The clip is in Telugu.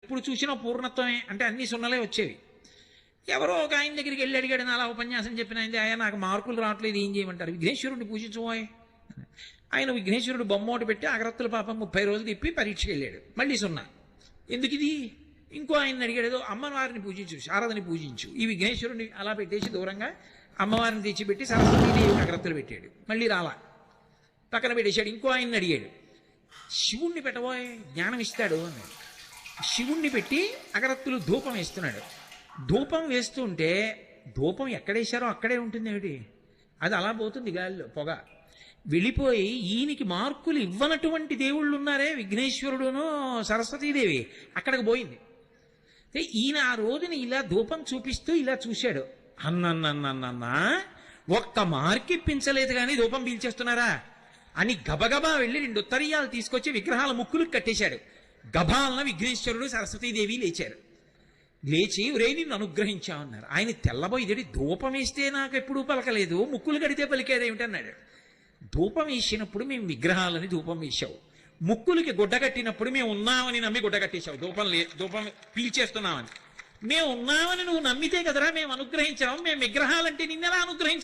ఇప్పుడు చూసినా పూర్ణత్వమే అంటే అన్ని సున్నలే వచ్చేవి. ఎవరో ఒక ఆయన దగ్గరికి వెళ్ళి అడిగాడు, అలా ఉపన్యాసం చెప్పిన ఆయన నాకు మార్కులు రావట్లేదు, ఏం చేయమంటారు? విఘ్నేశ్వరుడిని పూజించబోయే. ఆయన విఘ్నేశ్వరుడు బొమ్మ ఒకటి పెట్టి అగరత్తుల పాపం 30 రోజులు తిప్పి పరీక్షకి వెళ్ళాడు, మళ్ళీ సున్నా. ఎందుకు ఇది? ఇంకో ఆయన అడిగాడు, అమ్మవారిని పూజించు, శారదని పూజించు. ఈ విఘ్నేశ్వరుడిని అలా పెట్టేసి దూరంగా అమ్మవారిని తెచ్చిపెట్టి సరస్వతీదేవికి అగరత్తులు పెట్టాడు, మళ్ళీ రాలా, పక్కన పెట్టేశాడు. ఇంకో ఆయన అడిగాడు, శివుణ్ణి పెట్టబోయే జ్ఞానం ఇస్తాడు అన్నాడు. శివుణ్ణి పెట్టి అగరత్తులు ధూపం వేస్తున్నాడు. ధూపం వేస్తుంటే ధూపం ఎక్కడేశారో అక్కడే ఉంటుంది ఏమిటి, అది అలా పోతుంది గాలిలో పొగ వెళ్ళిపోయి. ఈయనకి మార్కులు ఇవ్వనటువంటి దేవుళ్ళు ఉన్నారే, విఘ్నేశ్వరుడును సరస్వతీదేవి, అక్కడికి పోయింది. ఈయన ఆ రోజున ఇలా ధూపం చూపిస్తూ ఇలా చూశాడు, అన్నన్నన్నన్నా ఒక్క మార్కు ఇప్పించలేదు కానీ ధూపం పీల్చేస్తున్నారా అని గబగబా వెళ్ళి 2 ఉత్తరీయాలు తీసుకొచ్చి విగ్రహాల ముక్కులకు కట్టేశాడు. గభాలన విఘ్నేశ్వరుడు సరస్వతీదేవి లేచారు. లేచి ఒరే నిన్ను అనుగ్రహించామన్నారు. ఆయన తెల్లబోయి, ధూపం వేస్తే నాకు ఎప్పుడూ పలకలేదు, ముక్కులు కడితే పలికేదేమిటన్నాడు. ధూపం వేసినప్పుడు మేము విగ్రహాలని ధూపం వేసావు, ముక్కులకి గుడ్డ కట్టినప్పుడు మేము ఉన్నామని నమ్మి గుడ్డ కట్టేశావు, ధూపం పీల్చేస్తున్నామని. మేము ఉన్నామని నువ్వు నమ్మితే కదరా మేము అనుగ్రహించాము, మేము విగ్రహాలంటే నిన్నెలా అనుగ్రహించాం?